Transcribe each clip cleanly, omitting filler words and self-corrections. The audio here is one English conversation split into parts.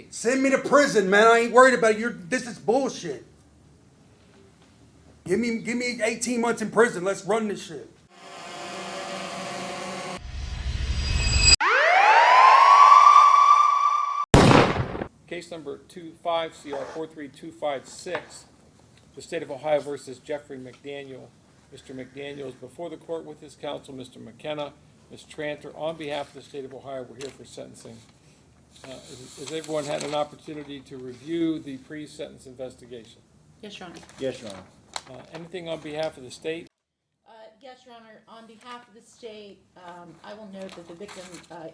Send me to prison, man. I ain't worried about it. This is bullshit. Give me 18 months in prison. Let's run this shit. Case number 25CR43256, the State of Ohio versus Jeffrey McDaniel. Mr. McDaniel is before the court with his counsel, Mr. McKenna. Ms. Tranter, on behalf of the State of Ohio, we're here for sentencing. Has everyone had an opportunity to review the pre-sentence investigation? Yes, Your Honor. Yes, Your Honor. Anything on behalf of the state? Yes, Your Honor. On behalf of the state, I will note that the victim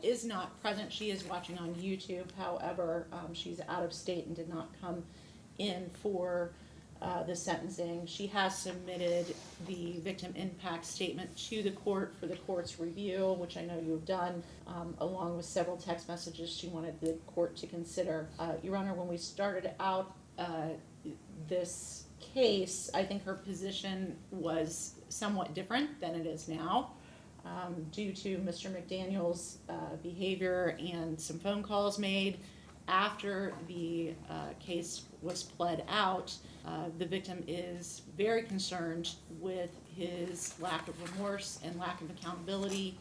is not present. She is watching on YouTube. However, she's out of state and did not come in for the sentencing. She has submitted the victim impact statement to the court for the court's review, which I know you've done, along with several text messages she wanted the court to consider. Your Honor, when we started out this case, I think her position was somewhat different than it is now, due to Mr. McDaniel's behavior and some phone calls made after the case was pled out. The victim is very concerned with his lack of remorse and lack of accountability,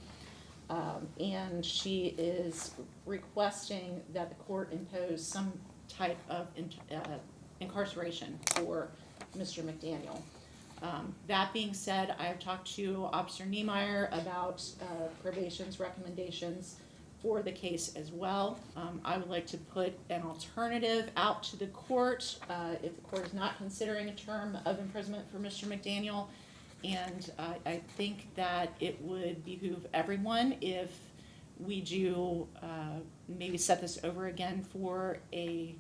and she is requesting that the court impose some type of incarceration for Mr. McDaniel. That being said, I have talked to Officer Niemeyer about probation's recommendations for the case as well. I would like to put an alternative out to the court if the court is not considering a term of imprisonment for Mr. McDaniel. And I think that it would behoove everyone if we do maybe set this over again for an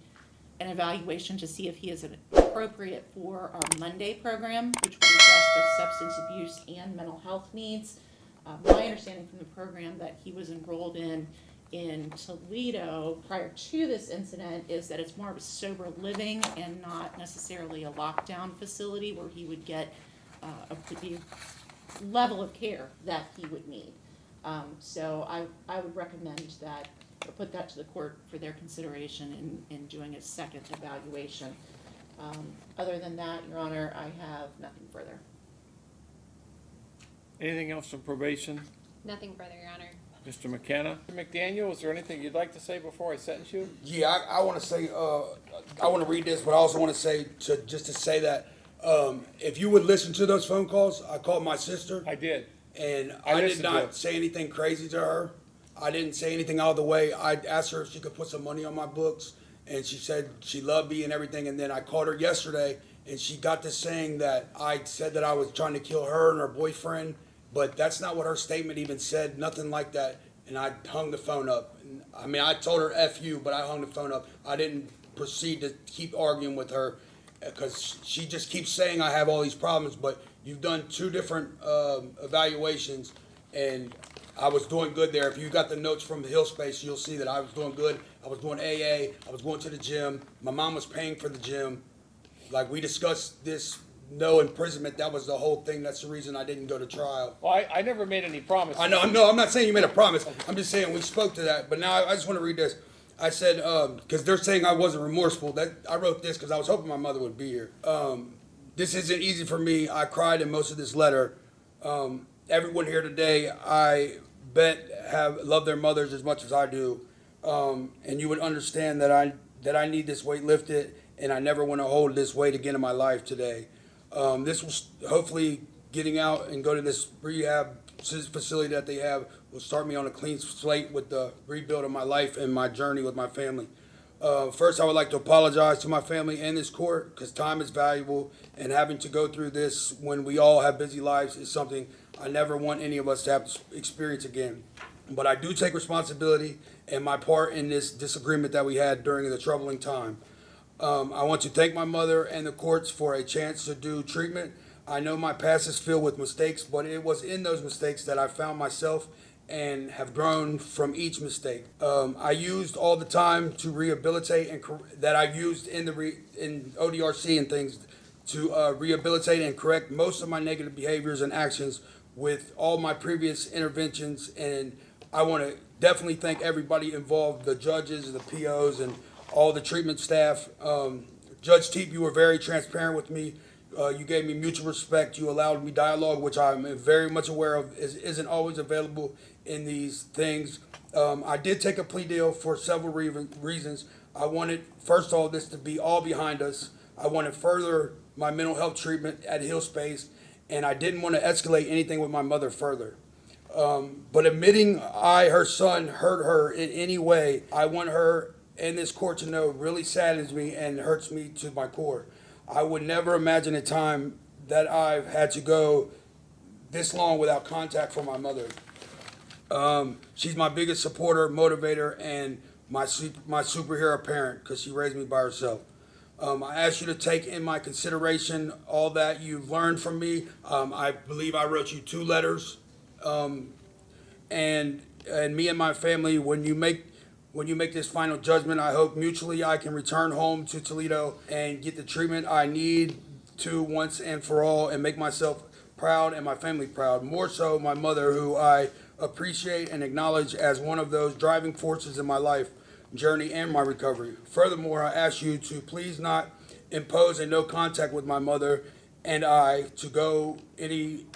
evaluation to see if he is appropriate for our Monday program, which will address both substance abuse and mental health needs. My understanding from the program that he was enrolled in Toledo prior to this incident is that it's more of a sober living and not necessarily a lockdown facility where he would get the level of care that he would need. So I would recommend that, or put that to the court for their consideration in doing a second evaluation. Other than that, Your Honor, I have nothing further. Anything else from probation? Nothing further, Your Honor. Mr. McKenna? Mr. McDaniel, is there anything you'd like to say before I sentence you? Yeah, I want to say, I want to read this, but I also want to say, just to say that if you would listen to those phone calls, I called my sister. I did. And I did listened to not it. say anything crazy to her. I didn't say anything out of the way. I asked her if she could put some money on my books, and she said she loved me and everything. And then I called her yesterday, and she got to saying that I said that I was trying to kill her and her boyfriend, but that's not what her statement even said, nothing like that. And I hung the phone up. I mean, I told her F you, but I hung the phone up. I didn't proceed to keep arguing with her because she just keeps saying I have all these problems, but you've done two different evaluations, and I was doing good there. If you got the notes from the Hill Space, you'll see that I was doing good. I was doing AA. I was going to the gym. My mom was paying for the gym. Like, we discussed this, no imprisonment. That was the whole thing. That's the reason I didn't go to trial. Well, I never made any promises. I know. I'm not saying you made a promise. I'm just saying we spoke to that. But now I just want to read this. I said, because they're saying I wasn't remorseful. That I wrote this because I was hoping my mother would be here. This isn't easy for me. I cried in most of this letter. Everyone here today, I bet love their mothers as much as I do, and you would understand that I need this weight lifted, and I never want to hold this weight again in my life today. This will hopefully getting out and go to this rehab facility that they have will start me on a clean slate with the rebuild of my life and my journey with my family. First, I would like to apologize to my family and this court because time is valuable, and having to go through this when we all have busy lives is something I never want any of us to have to experience again. But I do take responsibility and my part in this disagreement that we had during the troubling time. I want to thank my mother and the courts for a chance to do treatment. I know my past is filled with mistakes, but it was in those mistakes that I found myself and have grown from each mistake. I used all the time to rehabilitate and that I used in ODRC and things to rehabilitate and correct most of my negative behaviors and actions with all my previous interventions. And I want to definitely thank everybody involved, the judges, the POs, and all the treatment staff. Judge Teep, you were very transparent with me. You gave me mutual respect. You allowed me dialogue, which I'm very much aware of isn't always available in these things. I did take a plea deal for several reasons. I wanted, first of all, this to be all behind us. I wanted further my mental health treatment at Hill Space, and I didn't want to escalate anything with my mother further. But admitting her son, hurt her in any way, I want her and this court to know really saddens me and hurts me to my core. I would never imagine a time that I've had to go this long without contact from my mother. She's my biggest supporter, motivator, and my superhero parent because she raised me by herself. I ask you to take in my consideration all that you've learned from me. I believe I wrote you 2 letters. And me and my family, when you make this final judgment, I hope mutually I can return home to Toledo and get the treatment I need to once and for all and make myself proud and my family proud. More so my mother, who I appreciate and acknowledge as one of those driving forces in my life journey and my recovery. Furthermore, I ask you to please not impose a no contact with my mother and I to go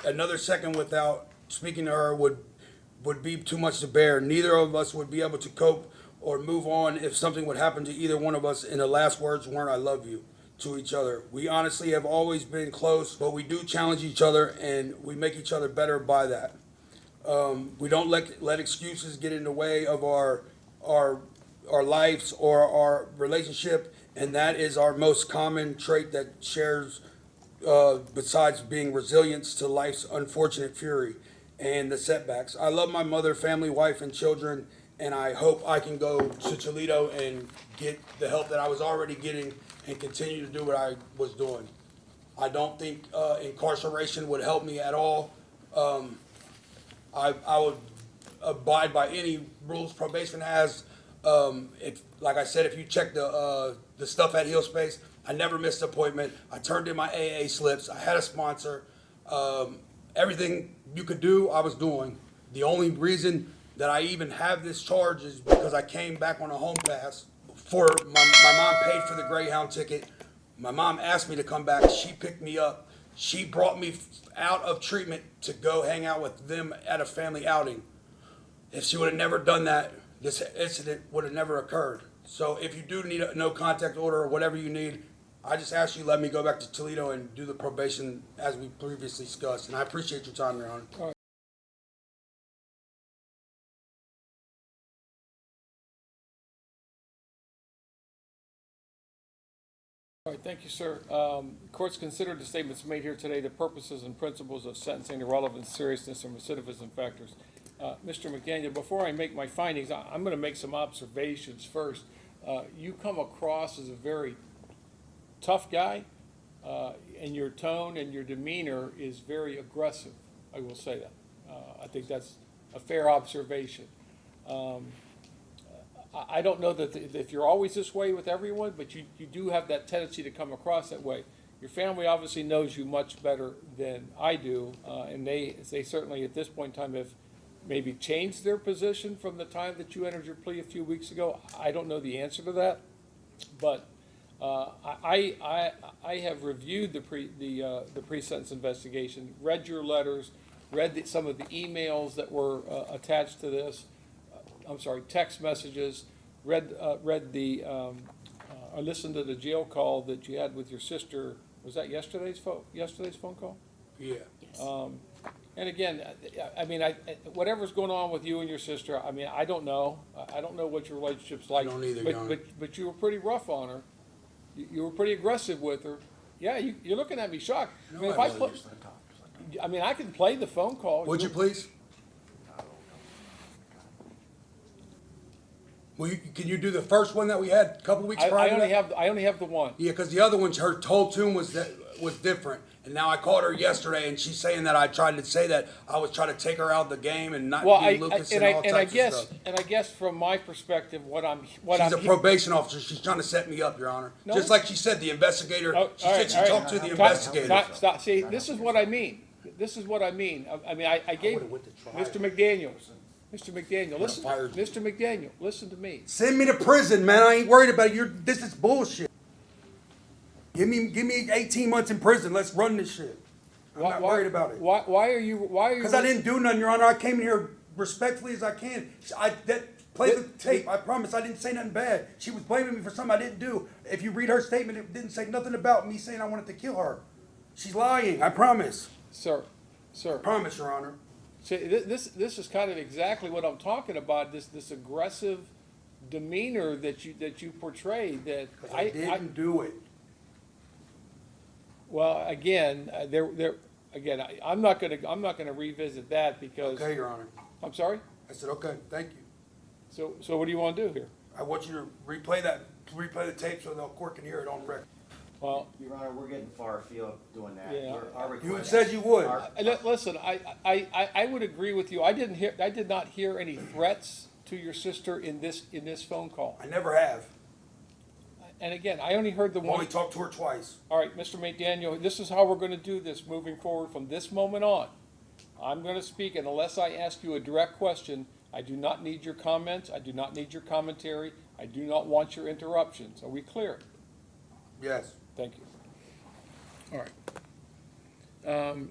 another second without speaking to her would be too much to bear. Neither of us would be able to cope or move on if something would happen to either one of us and the last words weren't "I love you" to each other. We honestly have always been close, but we do challenge each other and we make each other better by that. We don't let excuses get in the way of our lives or our relationship, and that is our most common trait that shares besides being resilience to life's unfortunate fury and the setbacks. I love my mother, family, wife, and children, and I hope I can go to Toledo and get the help that I was already getting and continue to do what I was doing. I don't think incarceration would help me at all. I would abide by any rules probation has. Like I said, if you check the stuff at Hill Space, I never missed an appointment. I turned in my AA slips. I had a sponsor. Everything you could do, I was doing. The only reason that I even have this charge is because I came back on a home pass. My mom paid for the Greyhound ticket. My mom asked me to come back. She picked me up. She brought me out of treatment to go hang out with them at a family outing. If she would have never done that, this incident would have never occurred. So if you do need a no contact order or whatever you need, I just ask you let me go back to Toledo and do the probation as we previously discussed. And I appreciate your time, Your Honor. All right, thank you, sir. Court's considered the statements made here today, the purposes and principles of sentencing, the relevance, seriousness, and recidivism factors. Mr. McDaniel, before I make my findings, I'm going to make some observations first. You come across as a very tough guy, and your tone and your demeanor is very aggressive. I will say that. I think that's a fair observation. I don't know that if you're always this way with everyone, but you do have that tendency to come across that way. Your family obviously knows you much better than I do, and they certainly at this point in time have maybe changed their position from the time that you entered your plea a few weeks ago. I don't know the answer to that, but I have reviewed the pre-sentence investigation, read your letters, read some of the emails that were attached to this. Text messages, I listened to the jail call that you had with your sister. Was that yesterday's phone call? Yeah. Yes. And again, whatever's going on with you and your sister, I don't know. I don't know what your relationship's like. I don't either, Your Honor. But you were pretty rough on her. You were pretty aggressive with her. Yeah, you're looking at me shocked. No, I can play the phone call. Would you please? Can you do the first one that we had a couple weeks prior? I only have the one. Yeah, because the other one, her whole tune was different. And now I called her yesterday, and she's saying that I tried to say that I was trying to take her out of the game and not be Lucas and all types of stuff. And I guess from my perspective, She's a probation officer. She's trying to set me up, Your Honor. No. Just like she said, the investigator. She said she talked to the Stop, investigator. Stop. See, this is what I mean. I gave Mr. McDaniel. Mr. McDaniel, listen, fire you. Mr. McDaniel, listen to me. Send me to prison, man. I ain't worried about it. This is bullshit. Give me 18 months in prison. Let's run this shit. I'm not worried about it. Why are you? Because I didn't do nothing, Your Honor. I came in here respectfully as I can. Play the tape. I promise I didn't say nothing bad. She was blaming me for something I didn't do. If you read her statement, it didn't say nothing about me saying I wanted to kill her. She's lying. I promise. Sir. I promise, Your Honor. See, this is kind of exactly what I'm talking about. This aggressive demeanor that you portray. That I didn't do it. Well, again, I'm not gonna revisit that because. Okay, Your Honor. I'm sorry. I said okay. Thank you. So what do you want to do here? I want you to replay the tape so the court can hear it on record. Well, Your Honor, we're getting far afield doing that. Yeah. Our request- You said you would. listen, I would agree with you. I did not hear any threats to your sister in this phone call. I never have. And again, I only heard the I've one. only talked to her twice. All right, Mr. McDaniel, this is how we're going to do this moving forward from this moment on. I'm going to speak, and unless I ask you a direct question, I do not need your comments. I do not need your commentary. I do not want your interruptions. Are we clear? Yes. Thank you. All right.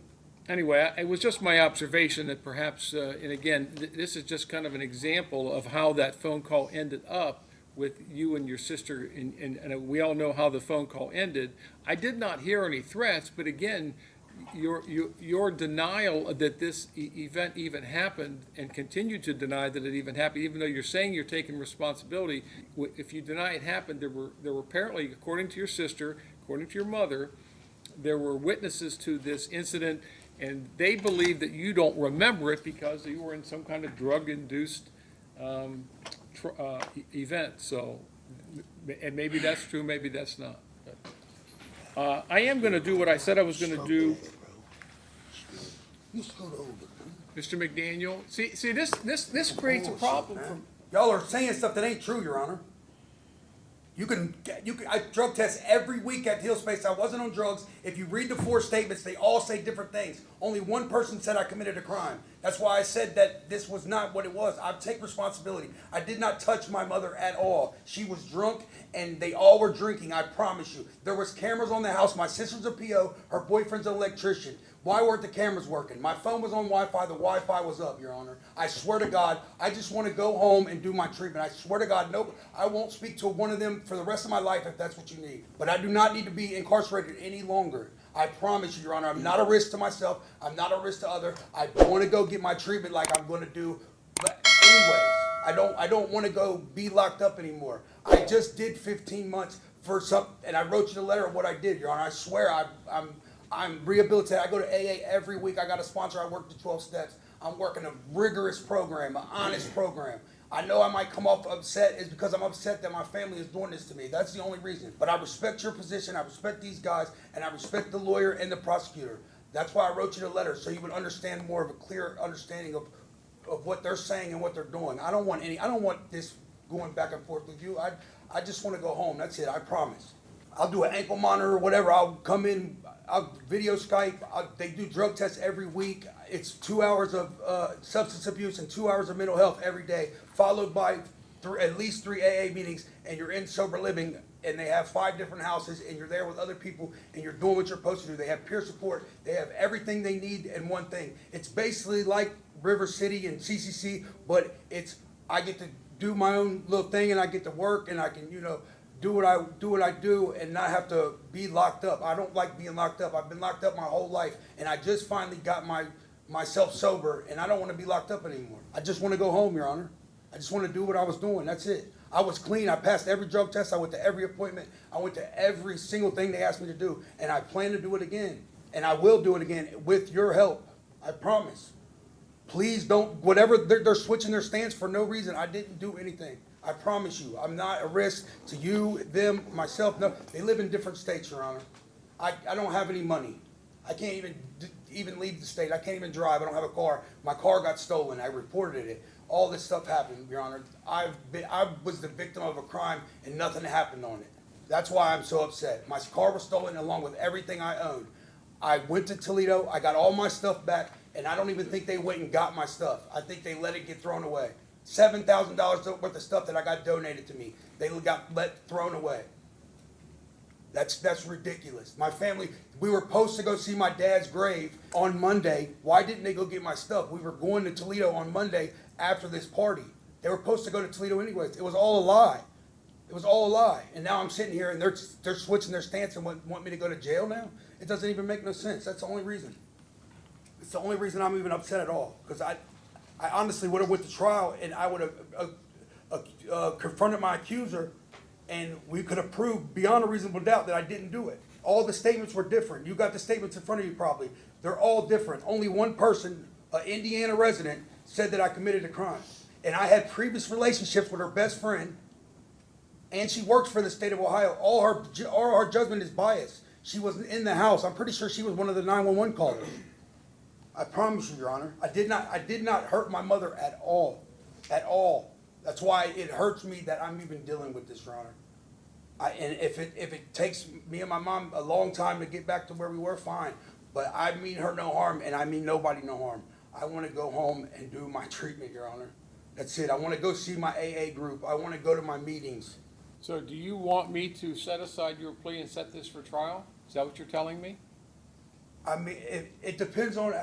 Anyway, it was just my observation that perhaps, and again, this is just kind of an example of how that phone call ended up with you and your sister, and we all know how the phone call ended. I did not hear any threats, but again, your denial that this event even happened, and continue to deny that it even happened, even though you're saying you're taking responsibility. If you deny it happened, there were apparently, according to your sister, according to your mother, there were witnesses to this incident, and they believe that you don't remember it because you were in some kind of drug-induced event. So, and maybe that's true, maybe that's not. I am going to do what I said I was going to do. Mr. McDaniel, see this creates a problem for. Y'all are saying stuff that ain't true, Your Honor. I drug test every week at Hill Space. I wasn't on drugs. If you read the 4 statements, they all say different things. Only one person said I committed a crime. That's why I said that this was not what it was. I take responsibility. I did not touch my mother at all. She was drunk, and they all were drinking, I promise you. There was cameras on the house. My sister's a PO. Her boyfriend's an electrician. Why weren't the cameras working? My phone was on Wi-Fi. The Wi-Fi was up, Your Honor. I swear to God, I just want to go home and do my treatment. I swear to God, nope, I won't speak to one of them for the rest of my life if that's what you need. But I do not need to be incarcerated any longer. I promise you, Your Honor, I'm not a risk to myself. I'm not a risk to others. I want to go get my treatment like I'm going to do. But anyways, I don't want to go be locked up anymore. I just did 15 months for something, and I wrote you the letter of what I did, Your Honor. I swear I'm rehabilitated. I go to AA every week. I got a sponsor. I work the 12 steps. I'm working a rigorous program, an honest program. I know I might come off upset is because I'm upset that my family is doing this to me. That's the only reason. But I respect your position. I respect these guys, and I respect the lawyer and the prosecutor. That's why I wrote you the letter, so you would understand more of a clear understanding of what they're saying and what they're doing. I don't want this going back and forth with you. I just want to go home. That's it. I promise. I'll do an ankle monitor or whatever. I'll come in. I'll video Skype. They do drug tests every week. It's 2 hours of substance abuse and 2 hours of mental health every day, followed by at least 3 AA meetings, and you're in sober living, and they have 5 different houses, and you're there with other people, and you're doing what you're supposed to do. They have peer support. They have everything they need in one thing. It's basically like River City and CCC, but I get to do my own little thing, and I get to work, and I can, do what I do and not have to be locked up. I don't like being locked up. I've been locked up my whole life, and I just finally got myself sober, and I don't want to be locked up anymore. I just want to go home, Your Honor. I just want to do what I was doing. That's it. I was clean. I passed every drug test. I went to every appointment. I went to every single thing they asked me to do, and I plan to do it again, and I will do it again with your help. I promise. Please don't, whatever, they're switching their stance for no reason. I didn't do anything. I promise you, I'm not a risk to you, them, myself. No, they live in different states, Your Honor. I don't have any money. I can't even leave the state. I can't even drive. I don't have a car. My car got stolen. I reported it. All this stuff happened, Your Honor. I was the victim of a crime and nothing happened on it. That's why I'm so upset. My car was stolen along with everything I owned. I went to Toledo. I got all my stuff back. and I don't even think they went and got my stuff. I think they let it get thrown away. $7,000 worth of stuff that I got donated to me, they got thrown away. That's ridiculous. My family, we were supposed to go see my dad's grave on Monday. Why didn't they go get my stuff? We were going to Toledo on Monday after this party. They were supposed to go to Toledo anyways. It was all a lie. It was all a lie. And now I'm sitting here and they're switching their stance and want me to go to jail now? It doesn't even make no sense. That's the only reason. It's the only reason I'm even upset at all. Because I honestly would have went to trial and I would have confronted my accuser, and we could have proved beyond a reasonable doubt that I didn't do it. All the statements were different. You got the statements in front of you probably. They're all different. Only one person, an Indiana resident, said that I committed a crime. And I had previous relationships with her best friend, and she works for the state of Ohio. All her judgment is biased. She wasn't in the house. I'm pretty sure she was one of the 911 callers. I promise you, Your Honor. I did not hurt my mother at all. At all. That's why it hurts me that I'm even dealing with this, Your Honor. And if it takes me and my mom a long time to get back to where we were, fine. But I mean her no harm, and I mean nobody no harm. I want to go home and do my treatment, Your Honor. That's it. I want to go see my AA group. I want to go to my meetings. So do you want me to set aside your plea and set this for trial? Is that what you're telling me? I mean, it depends on.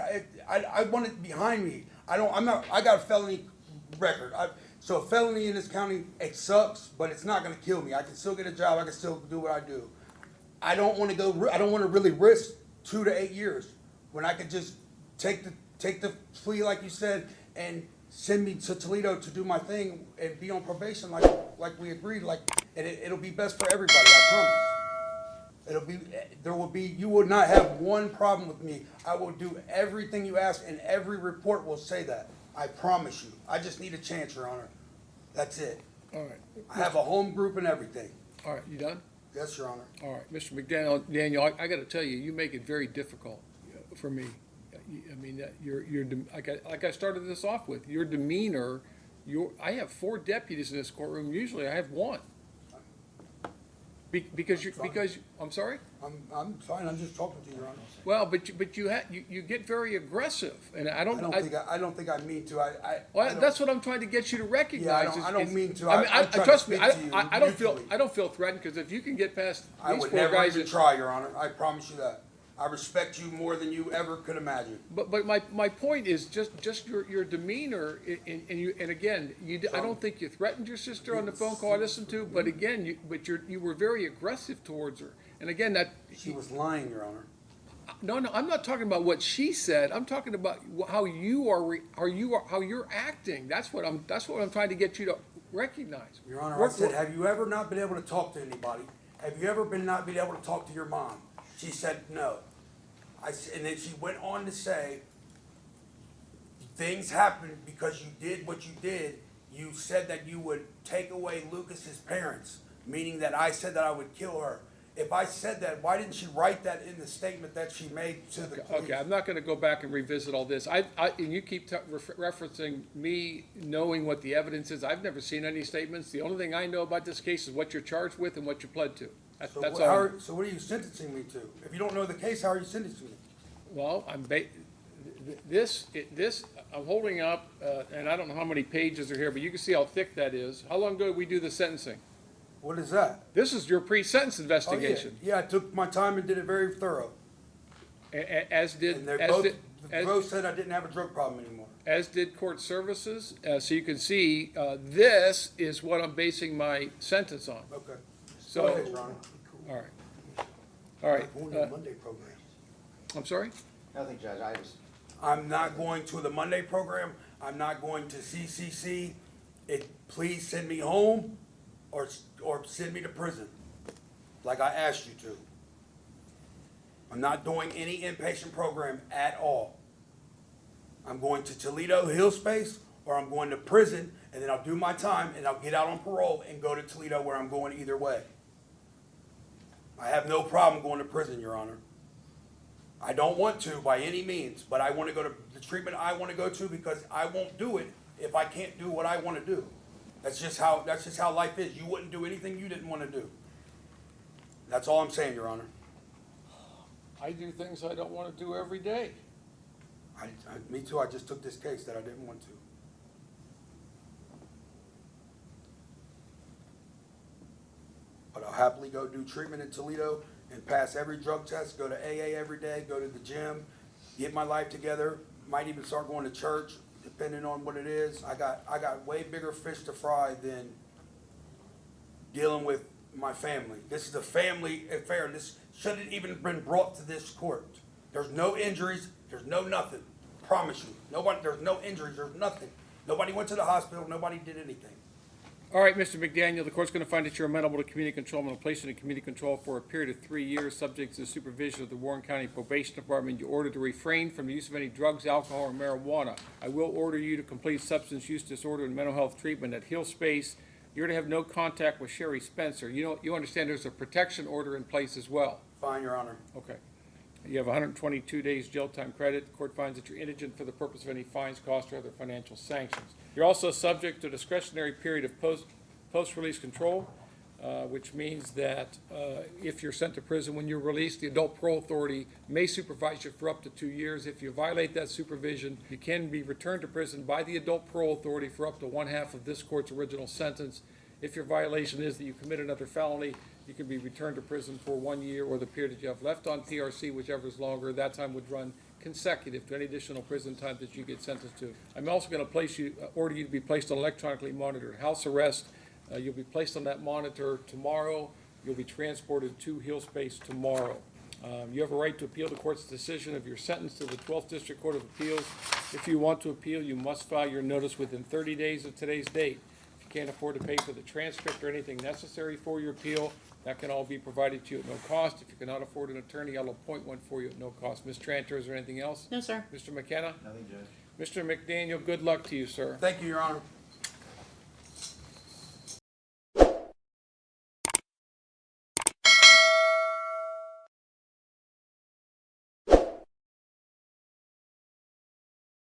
I want it behind me. I got a felony record. So a felony in this county, it sucks, but it's not going to kill me. I can still get a job. I can still do what I do. I don't want to go. I don't want to really risk 2 to 8 years when I could just take the plea, like you said, and send me to Toledo to do my thing and be on probation, like we agreed. And it'll be best for everybody. I promise. You will not have one problem with me. I will do everything you ask, and every report will say that. I promise you. I just need a chance, Your Honor. That's it. All right. I have a home group and everything. All right, you done? Yes, Your Honor. All right, Mr. Daniel, I got to tell you, you make it very difficult for me. I mean, like I started this off with, your demeanor. I have 4 deputies in this courtroom. Usually, I have 1. Because I'm sorry. I'm fine. I'm just talking to you, Your Honor. Well, but you get very aggressive, and I don't think I mean to. That's what I'm trying to get you to recognize. Yeah, I don't mean to. I mean, trust me. I don't feel threatened, because if you can get past these 4 guys, I would never even try, Your Honor. I promise you that. I respect you more than you ever could imagine. But my point is just your demeanor, and again, I don't think you threatened your sister on the phone call I listened to, but again, you were very aggressive towards her, and again she was lying, Your Honor. No, I'm not talking about what she said. I'm talking about how you're acting. That's what I'm trying to get you to recognize. Your Honor, I said, have you ever not been able to talk to anybody? Have you ever not been able to talk to your mom? She said no. And then she went on to say, things happened because you did what you did. You said that you would take away Lucas's parents, meaning that I said that I would kill her. If I said that, why didn't she write that in the statement that she made to the police? Okay, I'm not going to go back and revisit all this. And you keep referencing me knowing what the evidence is. I've never seen any statements. The only thing I know about this case is what you're charged with and what you pled to. That's all. So what are you sentencing me to? If you don't know the case, how are you sentencing me? Well, I'm holding up, and I don't know how many pages are here, but you can see how thick that is. How long ago did we do the sentencing? What is that? This is your pre-sentence investigation. Oh, yeah, I took my time and did it very thorough. As did. And they both said I didn't have a drug problem anymore. As did court services. So you can see, this is what I'm basing my sentence on. Okay. So, go ahead, Your Honor. All right. All right. I'm going to the Monday program. I'm sorry? Nothing, Judge, I'm not going to the Monday program. I'm not going to CCC. Please send me home or send me to prison like I asked you to. I'm not doing any inpatient program at all. I'm going to Toledo Hill Space, or I'm going to prison, and then I'll do my time and I'll get out on parole and go to Toledo, where I'm going either way. I have no problem going to prison, Your Honor. I don't want to by any means, but I want to go to the treatment I want to go to, because I won't do it if I can't do what I want to do. That's just how life is. You wouldn't do anything you didn't want to do. That's all I'm saying, Your Honor. I do things I don't want to do every day. Me too, I just took this case that I didn't want to. But I'll happily go do treatment in Toledo and pass every drug test, go to AA every day, go to the gym, get my life together, might even start going to church, depending on what it is. I got way bigger fish to fry than dealing with my family. This is a family affair. This shouldn't even been brought to this court. There's no injuries, there's no nothing. Promise you. There's no injuries, there's nothing. Nobody went to the hospital, nobody did anything. All right, Mr. McDaniel, the court's going to find that you're amenable to community control. I'm going to place you in community control for a period of 3 years, subject to the supervision of the Warren County Probation Department. You're ordered to refrain from the use of any drugs, alcohol, or marijuana. I will order you to complete substance use disorder and mental health treatment at Hill Space. You're to have no contact with Sherry Spencer. You understand there's a protection order in place as well. Fine, Your Honor. Okay. You have 122 days jail time credit. The court finds that you're indigent for the purpose of any fines, costs, or other financial sanctions. You're also subject to a discretionary period of post-release control, which means that if you're sent to prison when you're released, the Adult Parole Authority may supervise you for up to 2 years. If you violate that supervision, you can be returned to prison by the Adult Parole Authority for up to 1/2 of this court's original sentence. If your violation is that you commit another felony, you can be returned to prison for 1 year or the period that you have left on PRC, whichever is longer. That time would run consecutive to any additional prison time that you get sentenced to. I'm also going to order you to be placed on electronically monitored house arrest. You'll be placed on that monitor tomorrow. You'll be transported to Hill Space tomorrow. You have a right to appeal the court's decision of your sentence to the 12th District Court of Appeals. If you want to appeal, you must file your notice within 30 days of today's date. If you can't afford to pay for the transcript or anything necessary for your appeal, that can all be provided to you at no cost. If you cannot afford an attorney, I'll appoint one for you at no cost. Ms. Tranter, is there anything else? No, sir. Mr. McKenna? Nothing, Judge. Mr. McDaniel, good luck to you, sir. Thank you, Your Honor.